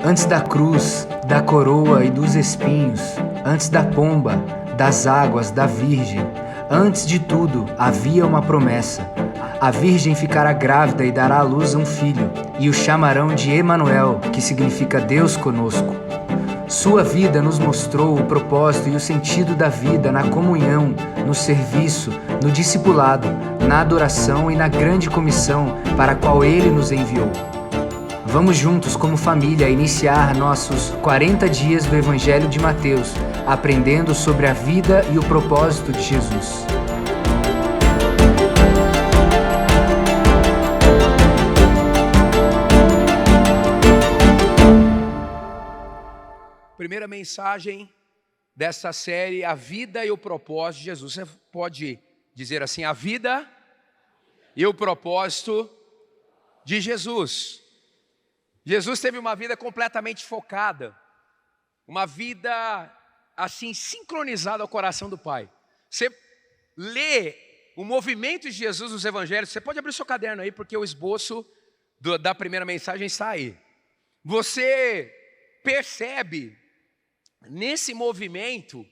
Antes da cruz, da coroa e dos espinhos, antes da pomba, das águas, da virgem, antes de tudo havia uma promessa. A virgem ficará grávida e dará à luz um filho, e o chamarão de Emanuel, que significa Deus conosco. Sua vida nos mostrou o propósito e o sentido da vida na comunhão, no serviço, no discipulado, na adoração e na grande comissão para a qual Ele nos enviou. Vamos juntos, como família, iniciar nossos 40 dias do Evangelho de Mateus, aprendendo sobre a vida e o propósito de Jesus. Primeira mensagem dessa série, a vida e o propósito de Jesus. Você pode dizer assim, a vida e o propósito de Jesus. Jesus teve uma vida completamente focada, uma vida assim sincronizada ao coração do Pai. Você lê o movimento de Jesus nos evangelhos, você pode abrir o seu caderno aí, porque o esboço da primeira mensagem está aí. Você percebe nesse movimento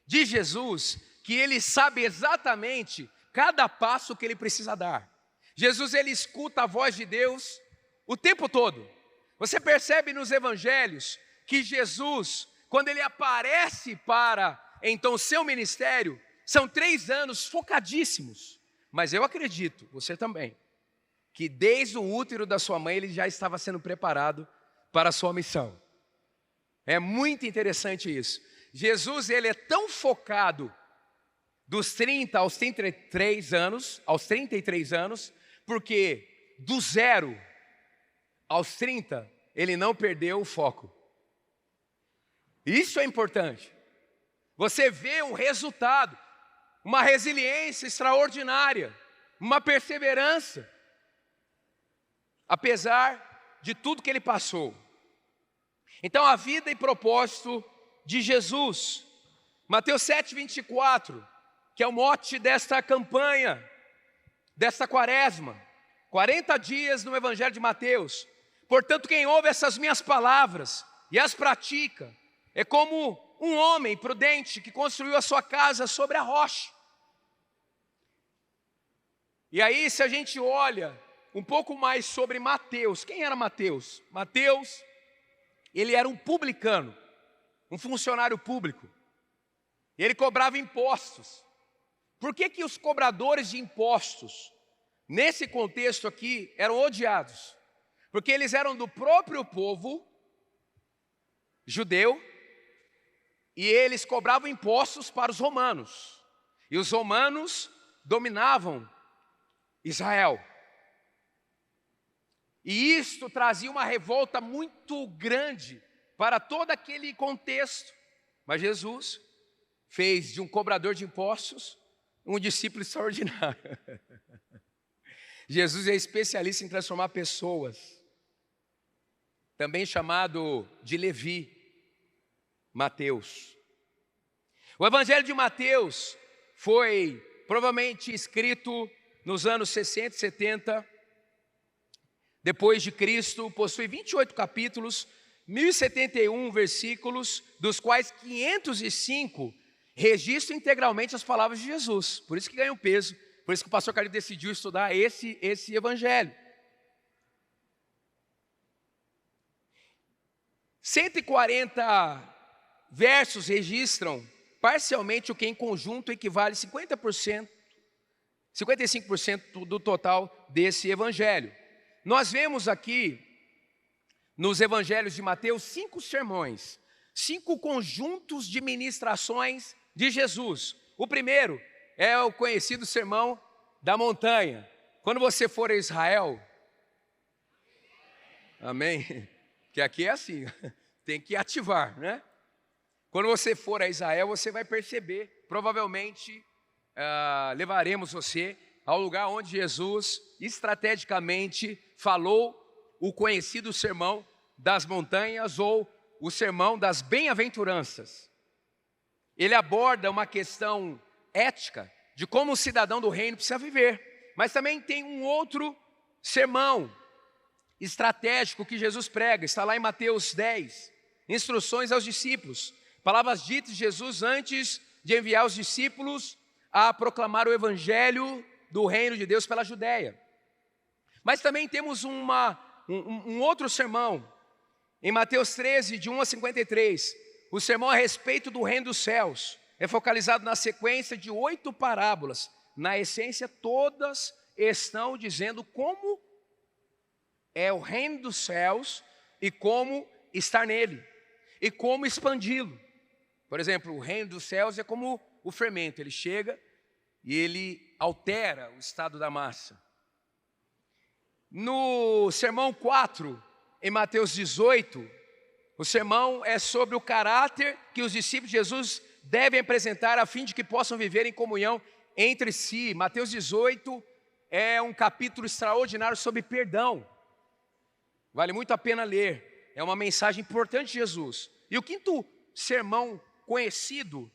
de Jesus que Ele sabe exatamente cada passo que Ele precisa dar. Jesus, Ele escuta a voz de Deus o tempo todo. Você percebe nos evangelhos que Jesus, quando Ele aparece para, então, o seu ministério, são 3 anos focadíssimos. Mas eu acredito, você também, que desde o útero da sua mãe, Ele já estava sendo preparado para a sua missão. É muito interessante isso. Jesus, Ele é tão focado dos 30 aos 33 anos, porque do 0 aos 30, Ele não perdeu o foco. Isso é importante. Você vê um resultado, uma resiliência extraordinária, uma perseverança, apesar de tudo que Ele passou. Então, a vida e propósito de Jesus. Mateus 7:24, que é o mote desta campanha, desta quaresma. 40 dias no Evangelho de Mateus. Portanto, quem ouve essas minhas palavras e as pratica, é como um homem prudente que construiu a sua casa sobre a rocha. E aí, se a gente olha um pouco mais sobre Mateus, quem era Mateus? Mateus, ele era um publicano, um funcionário público. Ele cobrava impostos. Por que os cobradores de impostos, nesse contexto aqui, eram odiados? Porque eles eram do próprio povo judeu e eles cobravam impostos para os romanos. E os romanos dominavam Israel. E isto trazia uma revolta muito grande para todo aquele contexto. Mas Jesus fez de um cobrador de impostos um discípulo extraordinário. Jesus é especialista em transformar pessoas. Também chamado de Levi, Mateus. O Evangelho de Mateus foi provavelmente escrito nos anos 60 e 70 depois de Cristo, possui 28 capítulos, 1071 versículos, dos quais 505 registram integralmente as palavras de Jesus. Por isso que ganha um peso, por isso que o pastor Carlos decidiu estudar esse evangelho. 140 versos registram parcialmente o que em conjunto equivale a 55% do total desse evangelho. Nós vemos aqui, nos evangelhos de Mateus, 5 sermões, 5 conjuntos de ministrações de Jesus. O primeiro é o conhecido sermão da montanha. Quando você for a Israel, amém? Que aqui é assim, tem que ativar, né? Quando você for a Israel, você vai perceber, provavelmente levaremos você ao lugar onde Jesus estrategicamente falou o conhecido sermão das montanhas ou o sermão das bem-aventuranças. Ele aborda uma questão ética de como o cidadão do reino precisa viver, mas também tem um outro sermão estratégico que Jesus prega, está lá em Mateus 10, instruções aos discípulos, palavras ditas de Jesus antes de enviar os discípulos a proclamar o evangelho do reino de Deus pela Judéia. Mas também temos um outro sermão, em Mateus 13, de 1 a 53, o sermão a respeito do reino dos céus, é focalizado na sequência de 8 parábolas. Na essência, todas estão dizendo como é o reino dos céus e como estar nele, e como expandi-lo. Por exemplo, o reino dos céus é como o fermento, ele chega e ele altera o estado da massa. No sermão 4, em Mateus 18, o sermão é sobre o caráter que os discípulos de Jesus devem apresentar a fim de que possam viver em comunhão entre si. Mateus 18 é um capítulo extraordinário sobre perdão. Vale muito a pena ler. É uma mensagem importante de Jesus. E o quinto sermão conhecido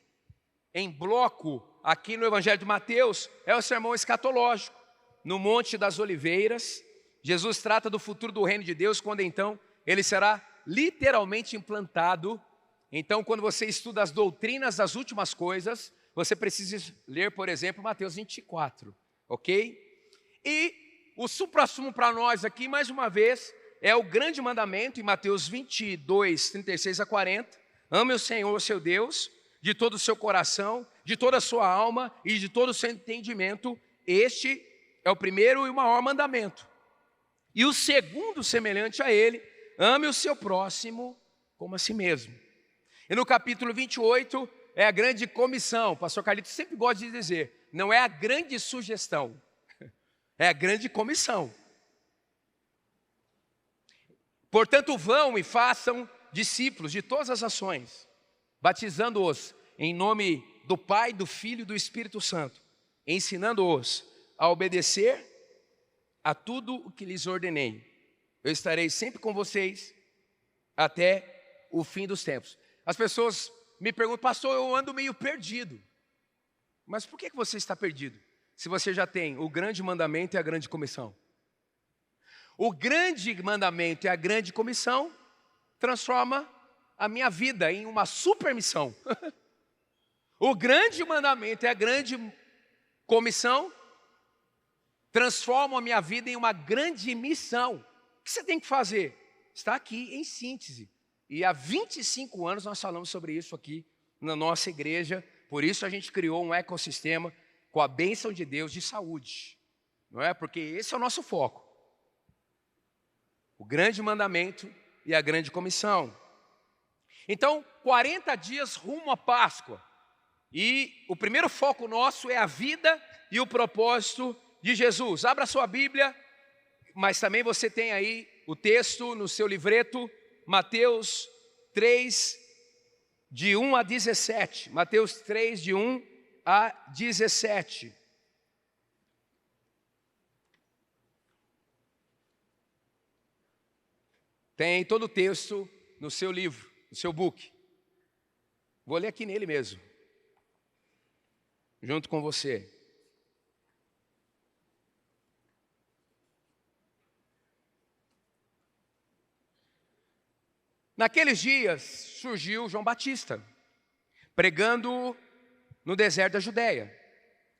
em bloco aqui no Evangelho de Mateus é o sermão escatológico. No Monte das Oliveiras, Jesus trata do futuro do reino de Deus, quando então ele será literalmente implantado. Então, quando você estuda as doutrinas das últimas coisas, você precisa ler, por exemplo, Mateus 24, ok? E o supra-sumo para nós aqui, mais uma vez, é o grande mandamento em Mateus 22, 36 a 40. Ame o Senhor, seu Deus, de todo o seu coração, de toda a sua alma e de todo o seu entendimento. Este é o primeiro e o maior mandamento. E o segundo, semelhante a ele, ame o seu próximo como a si mesmo. E no capítulo 28 é a grande comissão. O pastor Carlito sempre gosta de dizer, não é a grande sugestão, é a grande comissão. Portanto, vão e façam discípulos de todas as nações, batizando-os em nome do Pai, do Filho e do Espírito Santo, ensinando-os a obedecer a tudo o que lhes ordenei. Eu estarei sempre com vocês até o fim dos tempos. As pessoas me perguntam, pastor, eu ando meio perdido. Mas por que você está perdido? Se você já tem o grande mandamento e a grande comissão. O grande mandamento e a grande comissão transforma a minha vida em uma super missão. O grande mandamento e a grande comissão transformam a minha vida em uma grande missão. O que você tem que fazer? Está aqui em síntese. E há 25 anos nós falamos sobre isso aqui na nossa igreja. Por isso a gente criou um ecossistema com a bênção de Deus de saúde. Não é? Porque esse é o nosso foco. O grande mandamento e a grande comissão. Então, 40 dias rumo à Páscoa. E o primeiro foco nosso é a vida e o propósito de Jesus. Abra sua Bíblia, mas também você tem aí o texto no seu livreto, Mateus 3, de 1 a 17. Mateus 3, de 1 a 17. Tem todo o texto no seu livro, no seu book. Vou ler aqui nele mesmo, junto com você. Naqueles dias surgiu João Batista, pregando no deserto da Judéia.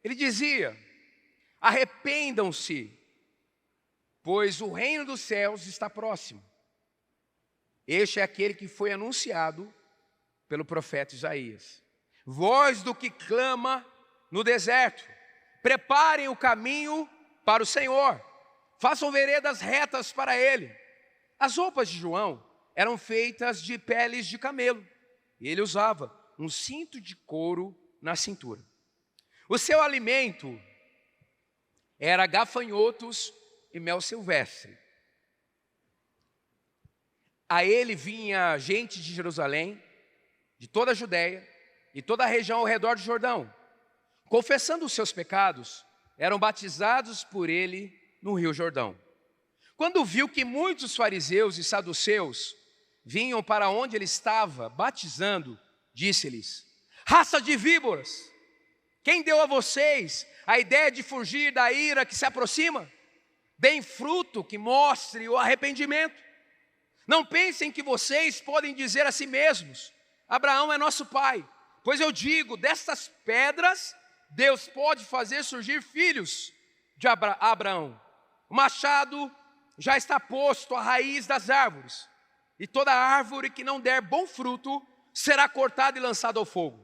Ele dizia, arrependam-se, pois o reino dos céus está próximo. Este é aquele que foi anunciado pelo profeta Isaías. Voz do que clama no deserto, preparem o caminho para o Senhor, façam veredas retas para ele. As roupas de João eram feitas de peles de camelo, e ele usava um cinto de couro na cintura. O seu alimento era gafanhotos e mel silvestre. A ele vinha gente de Jerusalém, de toda a Judéia e toda a região ao redor do Jordão, confessando os seus pecados, eram batizados por ele no Rio Jordão. Quando viu que muitos fariseus e saduceus vinham para onde ele estava batizando, disse-lhes, raça de víboras, quem deu a vocês a ideia de fugir da ira que se aproxima? deem fruto que mostre o arrependimento. Não pensem que vocês podem dizer a si mesmos: Abraão é nosso pai. Pois eu digo, destas pedras, Deus pode fazer surgir filhos de Abraão. O machado já está posto à raiz das árvores, e toda árvore que não der bom fruto será cortada e lançada ao fogo.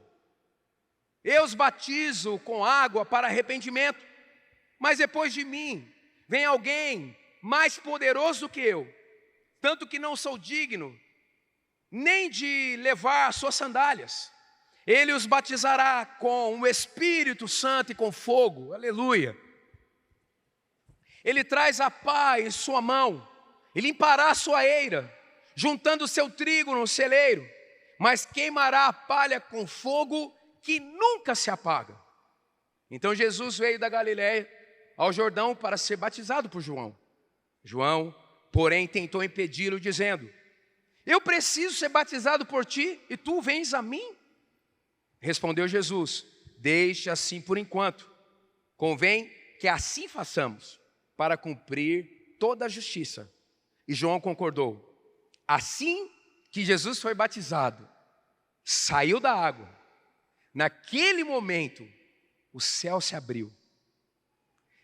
Eu os batizo com água para arrependimento, mas depois de mim vem alguém mais poderoso do que eu, tanto que não sou digno nem de levar suas sandálias. Ele os batizará com o Espírito Santo e com fogo. Aleluia. Ele traz a pá em sua mão e limpará a sua eira, juntando o seu trigo no celeiro, mas queimará a palha com fogo que nunca se apaga. Então Jesus veio da Galiléia ao Jordão para ser batizado por João. João, porém, tentou impedi-lo, dizendo: eu preciso ser batizado por ti, e tu vens a mim? Respondeu Jesus: deixe assim por enquanto. Convém que assim façamos, para cumprir toda a justiça. E João concordou. Assim que Jesus foi batizado, saiu da água. Naquele momento, o céu se abriu.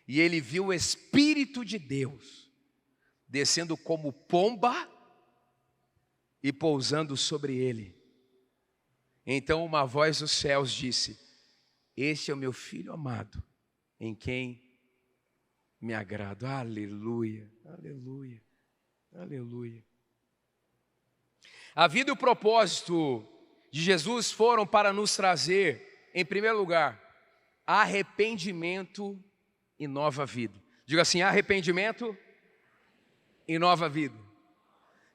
E ele viu o Espírito de Deus descendo como pomba e pousando sobre ele. Então uma voz dos céus disse: este é o meu filho amado, em quem me agrado. Aleluia, aleluia, aleluia. A vida e o propósito de Jesus foram para nos trazer, em primeiro lugar, arrependimento e nova vida. Diga assim: arrependimento e nova vida.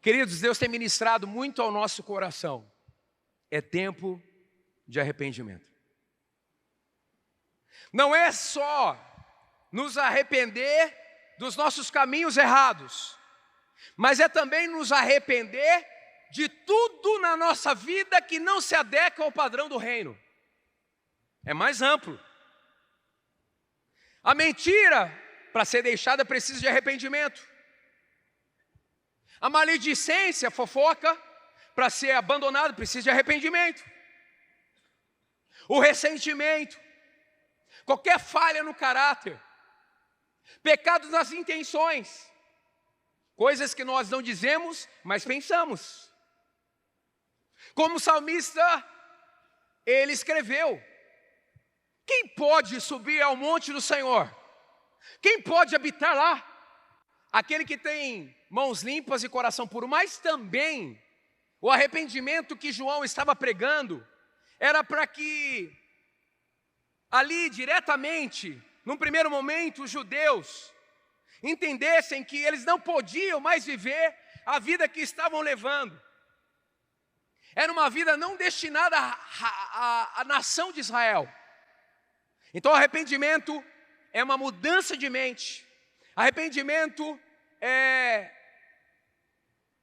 Queridos, Deus tem ministrado muito ao nosso coração. É tempo de arrependimento. Não é só nos arrepender dos nossos caminhos errados, mas é também nos arrepender de tudo na nossa vida que não se adequa ao padrão do reino. É mais amplo. A mentira, para ser deixada, precisa de arrependimento. A maledicência, a fofoca, para ser abandonada, precisa de arrependimento. O ressentimento, qualquer falha no caráter, pecados nas intenções, coisas que nós não dizemos, mas pensamos. Como o salmista, ele escreveu: quem pode subir ao monte do Senhor? Quem pode habitar lá? Aquele que tem mãos limpas e coração puro. Mas também o arrependimento que João estava pregando era para que ali diretamente, num primeiro momento, os judeus entendessem que eles não podiam mais viver a vida que estavam levando. Era uma vida não destinada à nação de Israel. Então arrependimento é uma mudança de mente. Arrependimento é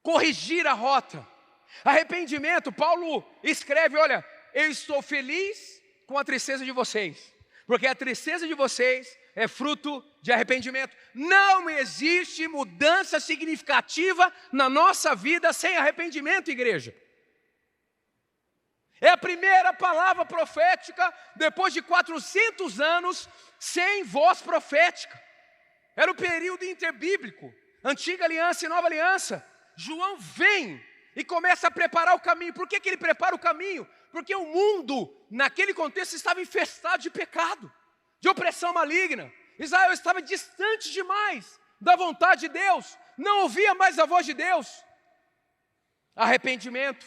corrigir a rota. Arrependimento, Paulo escreve: olha, eu estou feliz com a tristeza de vocês, porque a tristeza de vocês é fruto de arrependimento. Não existe mudança significativa na nossa vida sem arrependimento, igreja. É a primeira palavra profética depois de 400 anos sem voz profética. Era o período interbíblico, antiga aliança e nova aliança. João vem e começa a preparar o caminho. Por que ele prepara o caminho? Porque o mundo, naquele contexto, estava infestado de pecado, de opressão maligna. Israel estava distante demais da vontade de Deus, não ouvia mais a voz de Deus. Arrependimento.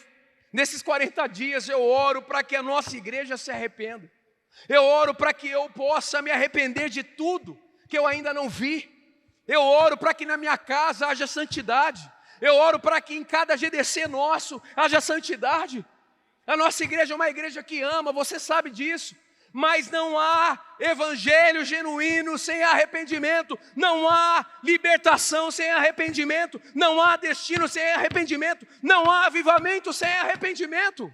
Nesses 40 dias eu oro para que a nossa igreja se arrependa. Eu oro para que eu possa me arrepender de tudo que eu ainda não vi. Eu oro para que na minha casa haja santidade. Eu oro para que em cada GDC nosso haja santidade. A nossa igreja é uma igreja que ama, você sabe disso. Mas não há evangelho genuíno sem arrependimento. Não há libertação sem arrependimento. Não há destino sem arrependimento. Não há avivamento sem arrependimento.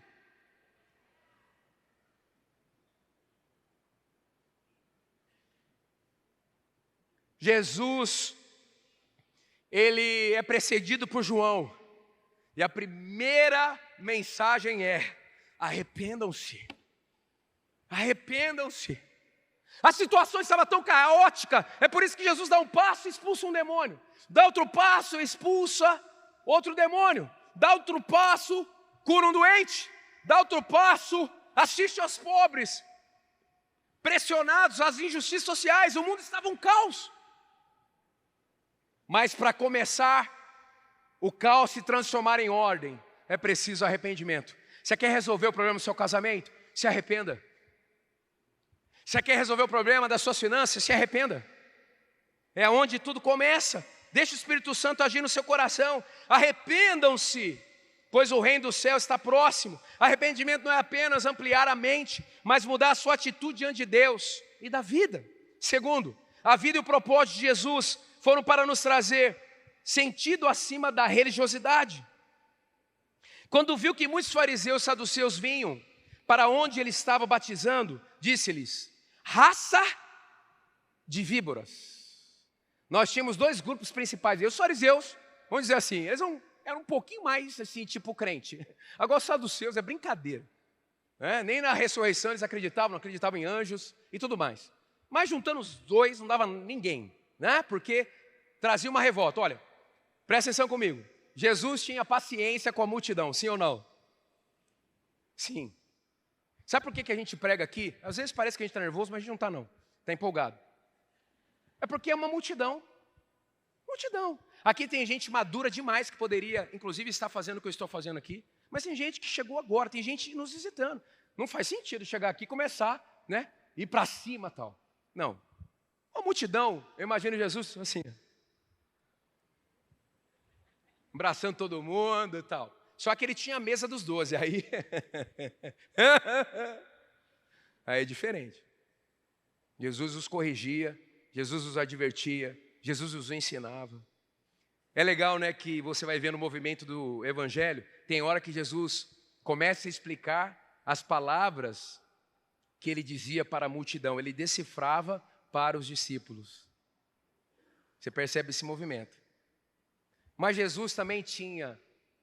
Jesus ele é precedido por João. E a primeira mensagem é: arrependam-se. Arrependam-se. A situação estava tão caótica, é por isso que Jesus dá um passo e expulsa um demônio. Dá outro passo e expulsa outro demônio. Dá outro passo, cura um doente. Dá outro passo, assiste aos pobres, pressionados, às injustiças sociais. O mundo estava um caos. Mas para começar o caos se transformar em ordem, é preciso arrependimento. Você quer resolver o problema do seu casamento? Se arrependa. Você quer resolver o problema das suas finanças? Se arrependa. É onde tudo começa. Deixa o Espírito Santo agir no seu coração. Arrependam-se, pois o reino do céu está próximo. Arrependimento não é apenas ampliar a mente, mas mudar a sua atitude diante de Deus e da vida. Segundo, a vida e o propósito de Jesus foram para nos trazer sentido acima da religiosidade. Quando viu que muitos fariseus e saduceus vinham para onde ele estava batizando, disse-lhes: raça de víboras. Nós tínhamos dois grupos principais. E os fariseus, vamos dizer assim, eles eram um pouquinho mais assim, tipo crente. Agora os saduceus é brincadeira. Nem na ressurreição eles acreditavam, não acreditavam em anjos e tudo mais. Mas juntando os dois não dava ninguém, né? Porque trazia uma revolta. Olha, presta atenção comigo. Jesus tinha paciência com a multidão, sim ou não? Sim. Sabe por que a gente prega aqui? Às vezes parece que a gente está nervoso, mas a gente não está não. Está empolgado. É porque é uma multidão. Multidão. Aqui tem gente madura demais que poderia, inclusive, estar fazendo o que eu estou fazendo aqui. Mas tem gente que chegou agora, tem gente nos visitando. Não faz sentido chegar aqui e começar, né? Ir para cima e tal. Não. Uma multidão, eu imagino Jesus assim, abraçando todo mundo e tal. Só que ele tinha a mesa dos 12, aí é diferente. Jesus os corrigia, Jesus os advertia, Jesus os ensinava. É legal, né, que você vai ver no movimento do Evangelho, tem hora que Jesus começa a explicar as palavras que ele dizia para a multidão, ele decifrava para os discípulos. Você percebe esse movimento. Mas Jesus também tinha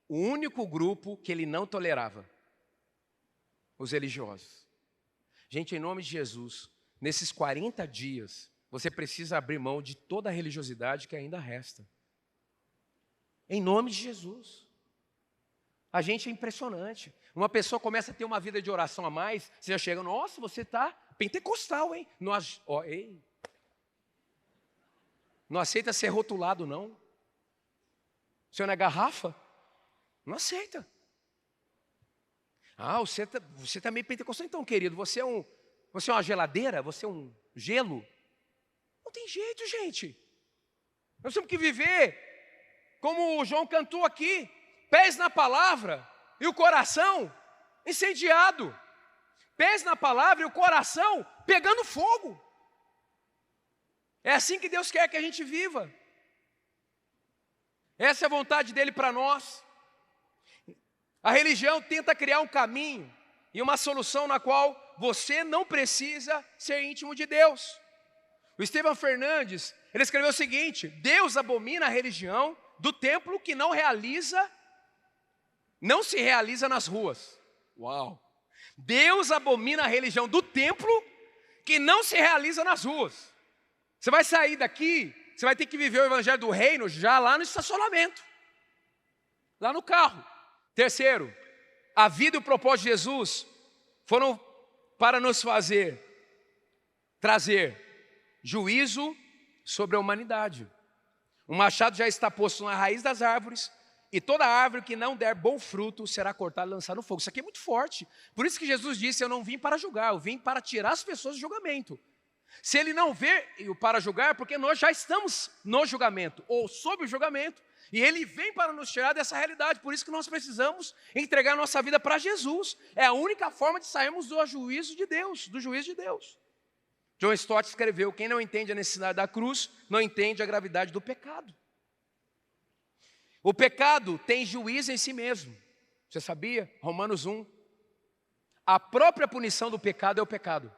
o único grupo que ele não tolerava: os religiosos. Gente, em nome de Jesus, nesses 40 dias, você precisa abrir mão de toda a religiosidade que ainda resta. Em nome de Jesus. A gente é impressionante. Uma pessoa começa a ter uma vida de oração a mais, você já chega: nossa, você está pentecostal, hein? Ei. Não aceita ser rotulado, não. O senhor não é garrafa? Não aceita. Você tá meio pentecostal então, querido. Você é uma geladeira? Você é um gelo? Não tem jeito, gente. Nós temos que viver como o João cantou aqui, pés na palavra e o coração incendiado. Pés na palavra e o coração pegando fogo. É assim que Deus quer que a gente viva. Essa é a vontade dele para nós. A religião tenta criar um caminho e uma solução na qual você não precisa ser íntimo de Deus. O Estevão Fernandes, ele escreveu o seguinte: Deus abomina a religião do templo que não se realiza nas ruas. Uau! Deus abomina a religião do templo que não se realiza nas ruas. Você vai sair daqui, você vai ter que viver o evangelho do reino já lá no estacionamento, lá no carro. Terceiro, a vida e o propósito de Jesus foram para nos trazer juízo sobre a humanidade. O machado já está posto na raiz das árvores, e toda árvore que não der bom fruto será cortada e lançada no fogo. Isso aqui é muito forte. Por isso que Jesus disse: eu não vim para julgar, eu vim para tirar as pessoas do julgamento. Se ele não vê para julgar, porque nós já estamos no julgamento, ou sob o julgamento, e ele vem para nos tirar dessa realidade. Por isso que nós precisamos entregar nossa vida para Jesus. É a única forma de sairmos do juízo de Deus, John Stott escreveu: quem não entende a necessidade da cruz, não entende a gravidade do pecado. O pecado tem juízo em si mesmo. Você sabia? Romanos 1. A própria punição do pecado é o pecado.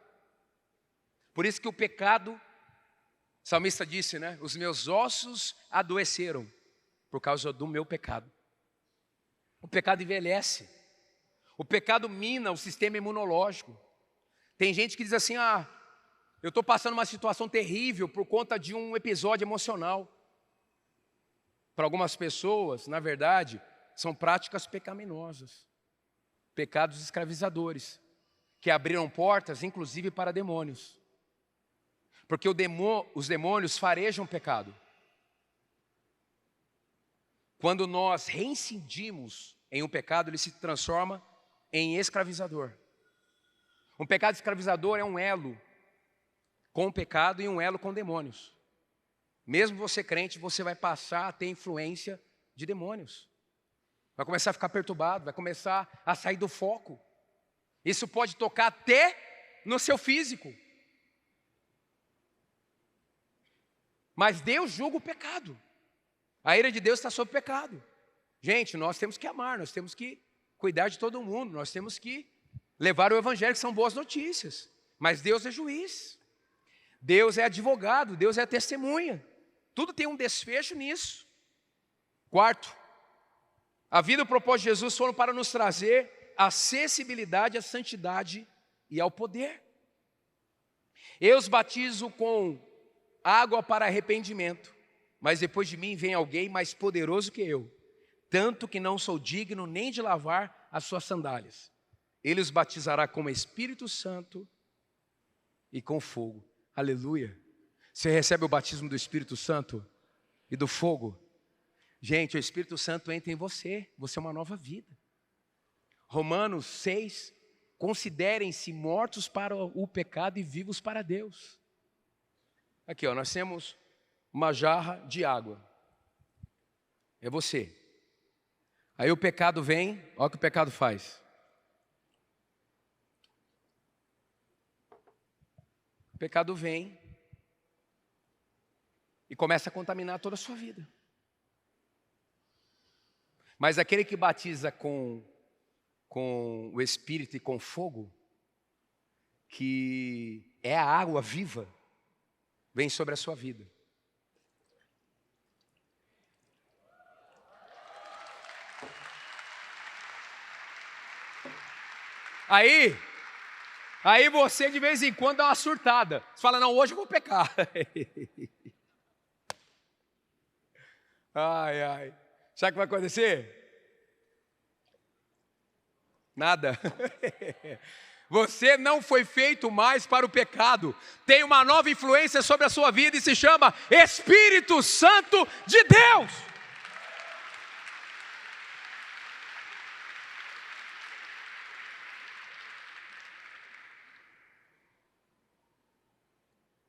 Por isso que o pecado, o salmista disse, né? Os meus ossos adoeceram. por causa do meu pecado. O pecado envelhece. O pecado mina o sistema imunológico. Tem gente que diz assim, eu estou passando uma situação terrível por conta de um episódio emocional. Para algumas pessoas, na verdade, são práticas pecaminosas. Pecados escravizadores, que abriram portas, inclusive, para demônios. Porque os demônios farejam o pecado. Quando nós reincidimos em um pecado, ele se transforma em escravizador. Um pecado escravizador é um elo com o pecado e um elo com demônios. Mesmo você crente, você vai passar a ter influência de demônios. Vai começar a ficar perturbado, vai começar a sair do foco. Isso pode tocar até no seu físico. Mas Deus julga o pecado. A ira de Deus está sobre o pecado. Gente, nós temos que amar, nós temos que cuidar de todo mundo, nós temos que levar o evangelho, que são boas notícias. Mas Deus é juiz, Deus é advogado, Deus é testemunha. Tudo tem um desfecho nisso. Quarto, a vida e o propósito de Jesus foram para nos trazer acessibilidade à santidade e ao poder. Eu os batizo com água para arrependimento, mas depois de mim vem alguém mais poderoso que eu, tanto que não sou digno nem de lavar as suas sandálias. Ele os batizará com o Espírito Santo e com fogo. Aleluia. Você recebe o batismo do Espírito Santo e do fogo. Gente, o Espírito Santo entra em você. Você é uma nova vida. Romanos 6. Considerem-se mortos para o pecado e vivos para Deus. Aqui, nós temos uma jarra de água. É você. Aí o pecado vem, olha o que o pecado faz. O pecado vem e começa a contaminar toda a sua vida. Mas aquele que batiza com o Espírito e com fogo, que é a água viva, vem sobre a sua vida. Aí você de vez em quando dá uma surtada. Você fala, não, hoje eu vou pecar. Ai. Sabe o que vai acontecer? Nada. Você não foi feito mais para o pecado. Tem uma nova influência sobre a sua vida e se chama Espírito Santo de Deus.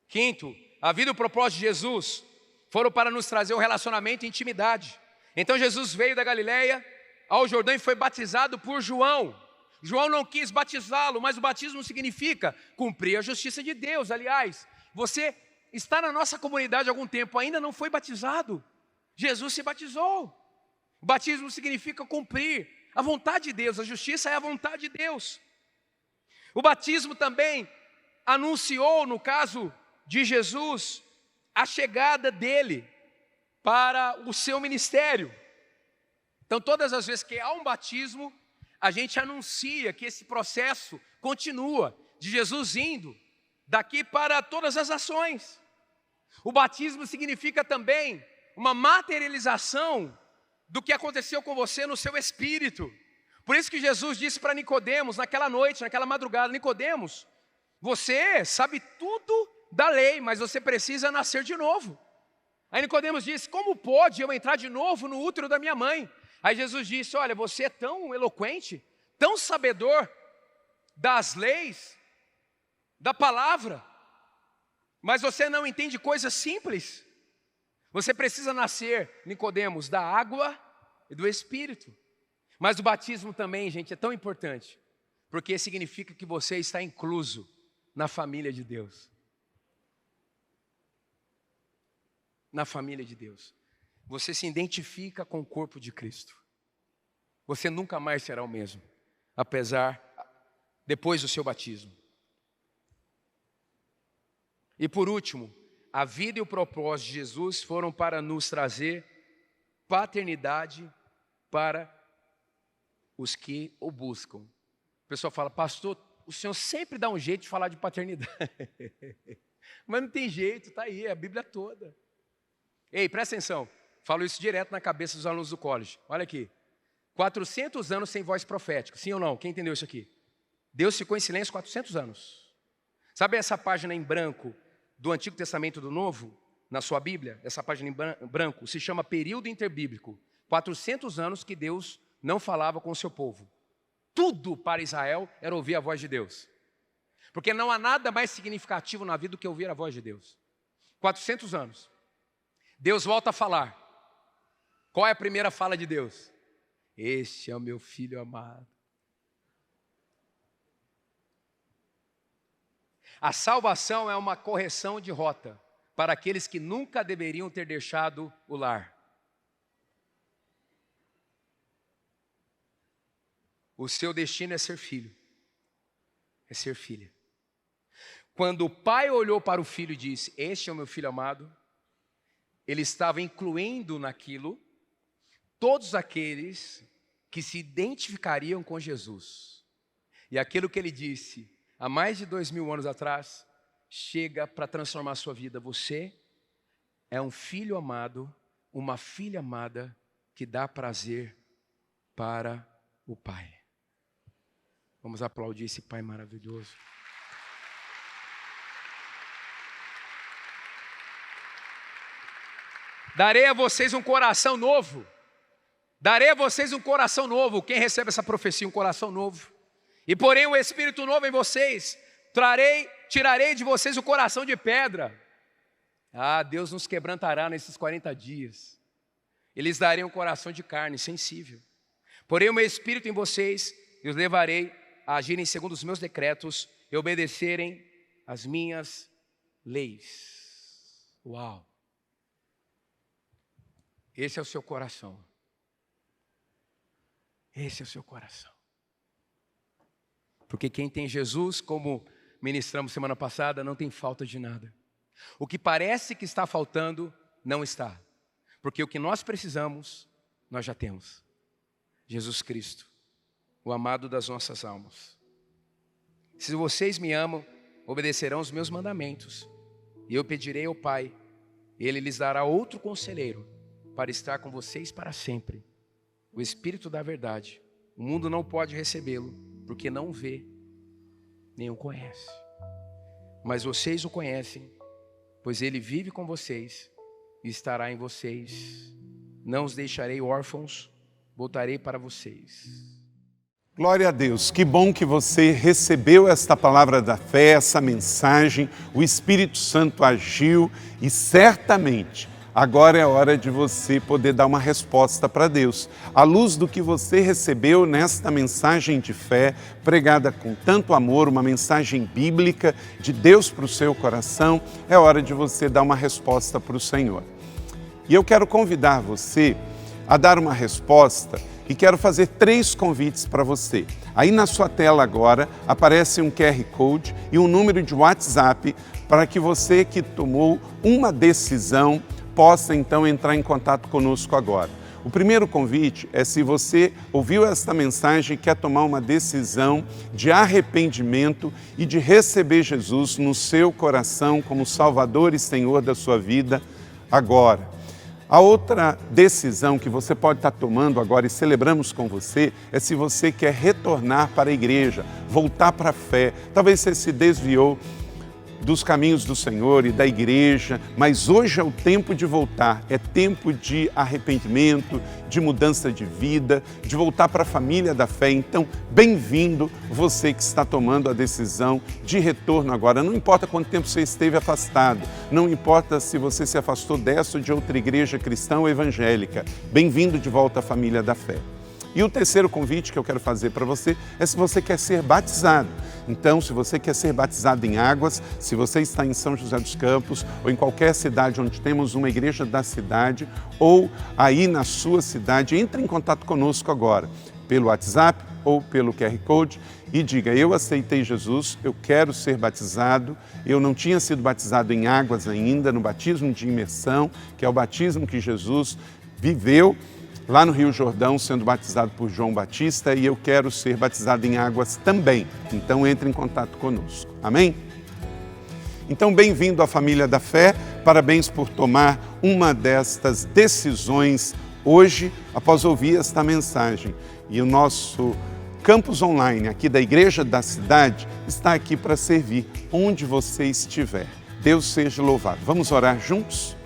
Quinto, a vida e o propósito de Jesus foram para nos trazer um relacionamento e intimidade. Então Jesus veio da Galileia ao Jordão e foi batizado por João. João não quis batizá-lo, mas o batismo significa cumprir a justiça de Deus. Aliás, você está na nossa comunidade há algum tempo, ainda não foi batizado. Jesus se batizou. O batismo significa cumprir a vontade de Deus, a justiça é a vontade de Deus. O batismo também anunciou, no caso de Jesus, a chegada dele para o seu ministério. Então, todas as vezes que há um batismo, a gente anuncia que esse processo continua, de Jesus indo daqui para todas as ações. O batismo significa também uma materialização do que aconteceu com você no seu espírito. Por isso que Jesus disse para Nicodemos, naquela noite, naquela madrugada, Nicodemos, você sabe tudo da lei, mas você precisa nascer de novo. Aí Nicodemos disse, como pode eu entrar de novo no útero da minha mãe? Aí Jesus disse, olha, você é tão eloquente, tão sabedor das leis, da palavra, mas você não entende coisas simples. Você precisa nascer, Nicodemos, da água e do Espírito. Mas o batismo também, gente, é tão importante, porque significa que você está incluso na família de Deus. Na família de Deus. Você se identifica com o corpo de Cristo. Você nunca mais será o mesmo, depois do seu batismo. E por último, a vida e o propósito de Jesus foram para nos trazer paternidade para os que o buscam. O pessoal fala, pastor, o senhor sempre dá um jeito de falar de paternidade. Mas não tem jeito, está aí, é a Bíblia toda. Ei, presta atenção, falo isso direto na cabeça dos alunos do college. Olha aqui, 400 anos sem voz profética, sim ou não? Quem entendeu isso aqui? Deus ficou em silêncio 400 anos. Sabe essa página em branco do Antigo Testamento e do Novo, na sua Bíblia? Essa página em branco se chama período interbíblico. 400 anos que Deus não falava com o seu povo. Tudo para Israel era ouvir a voz de Deus. Porque não há nada mais significativo na vida do que ouvir a voz de Deus. 400 anos. Deus volta a falar. Qual é a primeira fala de Deus? Este é o meu filho amado. A salvação é uma correção de rota para aqueles que nunca deveriam ter deixado o lar. O seu destino é ser filho, é ser filha. Quando o pai olhou para o filho e disse, este é o meu filho amado, ele estava incluindo naquilo todos aqueles que se identificariam com Jesus. E aquilo que ele disse há mais de 2000 anos atrás, chega para transformar a sua vida. Você é um filho amado, uma filha amada, que dá prazer para o Pai. Vamos aplaudir esse Pai maravilhoso. Darei a vocês um coração novo. Darei a vocês um coração novo. Quem recebe essa profecia? Um coração novo. E porém o Espírito novo em vocês. Tirarei de vocês o coração de pedra. Ah, Deus nos quebrantará nesses 40 dias. Eles darei um coração de carne, sensível. Porém o meu Espírito em vocês, e os levarei a agirem segundo os meus decretos e obedecerem as minhas leis. Uau! Esse é o seu coração. Esse é o seu coração. Porque quem tem Jesus, como ministramos semana passada, não tem falta de nada. O que parece que está faltando, não está. Porque o que nós precisamos, nós já temos. Jesus Cristo, o amado das nossas almas. Se vocês me amam, obedecerão os meus mandamentos. E eu pedirei ao Pai, Ele lhes dará outro conselheiro, para estar com vocês para sempre. O Espírito da verdade. O mundo não pode recebê-lo, porque não vê, nem o conhece. Mas vocês o conhecem, pois ele vive com vocês e estará em vocês. Não os deixarei órfãos, voltarei para vocês. Glória a Deus, que bom que você recebeu esta palavra da fé, essa mensagem, o Espírito Santo agiu e certamente agora é hora de você poder dar uma resposta para Deus. À luz do que você recebeu nesta mensagem de fé, pregada com tanto amor, uma mensagem bíblica de Deus para o seu coração, é hora de você dar uma resposta para o Senhor. E eu quero convidar você a dar uma resposta e quero fazer 3 convites para você. Aí na sua tela agora aparece um QR Code e um número de WhatsApp para que você que tomou uma decisão possa então entrar em contato conosco agora. O primeiro convite é se você ouviu esta mensagem e quer tomar uma decisão de arrependimento e de receber Jesus no seu coração como Salvador e Senhor da sua vida agora. A outra decisão que você pode estar tomando agora e celebramos com você é se você quer retornar para a igreja, voltar para a fé. Talvez você se desviou dos caminhos do Senhor e da igreja, mas hoje é o tempo de voltar, é tempo de arrependimento, de mudança de vida, de voltar para a família da fé. Então, bem-vindo você que está tomando a decisão de retorno agora. Não importa quanto tempo você esteve afastado, não importa se você se afastou dessa ou de outra igreja cristã ou evangélica, bem-vindo de volta à família da fé. E o terceiro convite que eu quero fazer para você é se você quer ser batizado. Então, se você quer ser batizado em águas, se você está em São José dos Campos ou em qualquer cidade onde temos uma igreja da cidade ou aí na sua cidade, entre em contato conosco agora, pelo WhatsApp ou pelo QR Code e diga, eu aceitei Jesus, eu quero ser batizado, eu não tinha sido batizado em águas ainda, no batismo de imersão, que é o batismo que Jesus viveu lá no Rio Jordão, sendo batizado por João Batista, e eu quero ser batizado em águas também. Então entre em contato conosco. Amém? Então, bem-vindo à família da fé. Parabéns por tomar uma destas decisões hoje, após ouvir esta mensagem. E o nosso campus online aqui da Igreja da Cidade está aqui para servir onde você estiver. Deus seja louvado. Vamos orar juntos?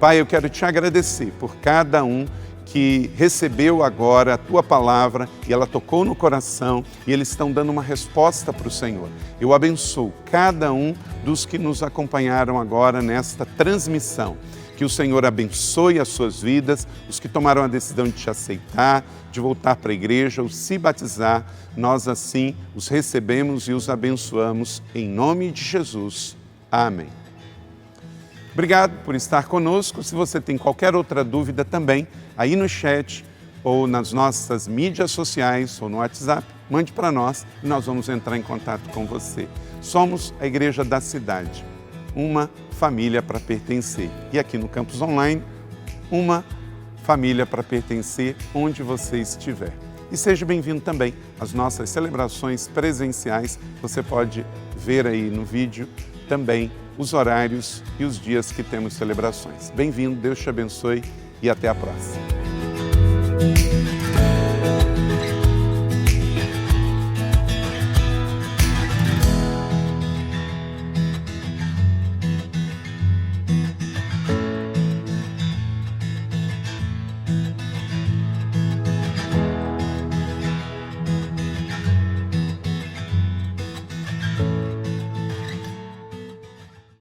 Pai, eu quero te agradecer por cada um que recebeu agora a Tua palavra e ela tocou no coração e eles estão dando uma resposta para o Senhor. Eu abençoo cada um dos que nos acompanharam agora nesta transmissão. Que o Senhor abençoe as suas vidas, os que tomaram a decisão de te aceitar, de voltar para a igreja ou se batizar, nós assim os recebemos e os abençoamos em nome de Jesus. Amém. Obrigado por estar conosco. Se você tem qualquer outra dúvida também, aí no chat ou nas nossas mídias sociais ou no WhatsApp, mande para nós e nós vamos entrar em contato com você. Somos a Igreja da Cidade, uma família para pertencer. E aqui no Campus Online, uma família para pertencer onde você estiver. E seja bem-vindo também às nossas celebrações presenciais. Você pode ver aí no vídeo também os horários e os dias que temos celebrações. Bem-vindo, Deus te abençoe e até a próxima.